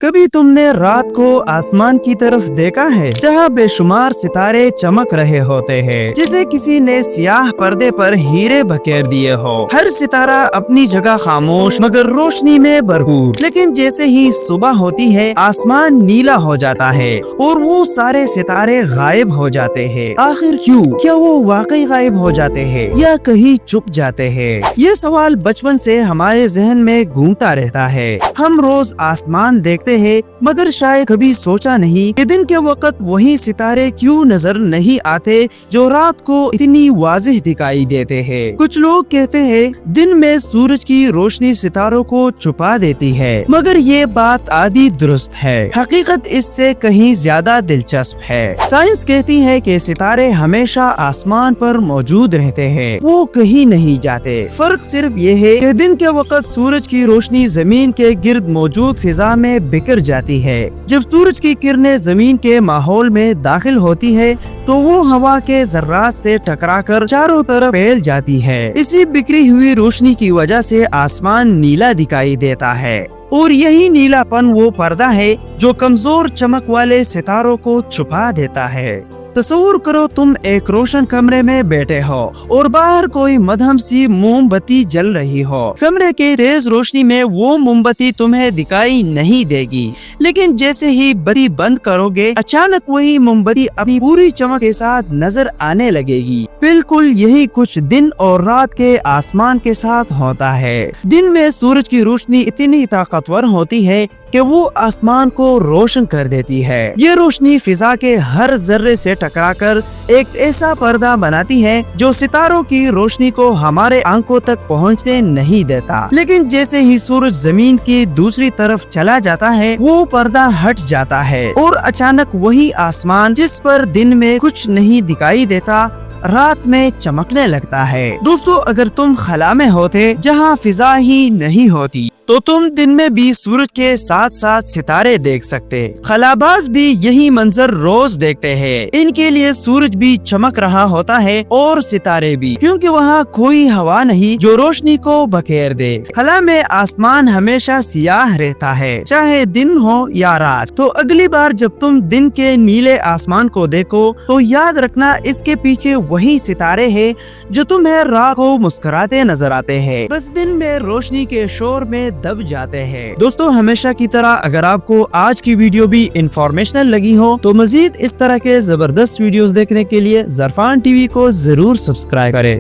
कभी तुमने रात को आसमान की तरफ देखा है जहाँ बेशुमार सितारे चमक रहे होते हैं, जैसे किसी ने सियाह पर्दे पर हीरे बखेर दिए हो। हर सितारा अपनी जगह खामोश मगर रोशनी में भरपूर। लेकिन जैसे ही सुबह होती है आसमान नीला हो जाता है और वो सारे सितारे गायब हो जाते हैं। आखिर क्यों? क्या वो वाकई गायब हो जाते हैं या कहीं छुप जाते हैं? ये सवाल बचपन से हमारे जहन में घूमता रहता है। हम रोज आसमान देखते हैं मगर शायद कभी सोचा नहीं कि दिन के वक्त वही सितारे क्यों नजर नहीं आते जो रात को इतनी वाज़िह दिखाई देते हैं। कुछ लोग कहते हैं दिन में सूरज की रोशनी सितारों को छुपा देती है, मगर ये बात आधी दुरुस्त है। हकीकत इससे कहीं ज्यादा दिलचस्प है। साइंस कहती है कि सितारे हमेशा आसमान पर मौजूद रहते हैं, वो कहीं नहीं जाते। फर्क सिर्फ ये है कि दिन के वक्त सूरज की रोशनी जमीन के गिर्द मौजूद फिजा में बिखर जाती है। जब सूरज की किरणें जमीन के माहौल में दाखिल होती है तो वो हवा के जर्रात से टकराकर चारों तरफ फैल जाती है। इसी बिखरी हुई रोशनी की वजह से आसमान नीला दिखाई देता है और यही नीलापन वो पर्दा है जो कमजोर चमक वाले सितारों को छुपा देता है। तस्वुर करो तुम एक रोशन कमरे में बैठे हो और बाहर कोई मध्यम सी मोमबत्ती जल रही हो। कमरे के तेज रोशनी में वो मोमबत्ती तुम्हें दिखाई नहीं देगी, लेकिन जैसे ही बत्ती बंद करोगे अचानक वही मोमबत्ती अपनी पूरी चमक के साथ नजर आने लगेगी। बिल्कुल यही कुछ दिन और रात के आसमान के साथ होता है। दिन में सूरज की रोशनी इतनी ताकतवर होती है कि वो आसमान को रोशन कर देती है। ये रोशनी फिजा के हर जर्रे से टकराकर एक ऐसा पर्दा बनाती है जो सितारों की रोशनी को हमारे आंखों तक पहुंचने नहीं देता। लेकिन जैसे ही सूरज जमीन की दूसरी तरफ चला जाता है वो पर्दा हट जाता है और अचानक वही आसमान जिस पर दिन में कुछ नहीं दिखाई देता रात में चमकने लगता है। दोस्तों, अगर तुम खला में होते जहाँ फिजा ही नहीं होती तो तुम दिन में भी सूरज के साथ साथ सितारे देख सकते। खलाबाज भी यही मंजर रोज देखते हैं। इनके लिए सूरज भी चमक रहा होता है और सितारे भी, क्योंकि वहाँ कोई हवा नहीं जो रोशनी को बखेर दे। खला में आसमान हमेशा सियाह रहता है, चाहे दिन हो या रात। तो अगली बार जब तुम दिन के नीले आसमान को देखो तो याद रखना इसके पीछे वही सितारे हैं जो तुम्हें रात को मुस्कुराते नजर आते हैं, बस दिन में रोशनी के शोर में दब जाते हैं। दोस्तों, हमेशा की तरह अगर आपको आज की वीडियो भी इंफॉर्मेशनल लगी हो तो मजीद इस तरह के जबरदस्त वीडियोस देखने के लिए ज़रफ़ान टीवी को जरूर सब्सक्राइब करें।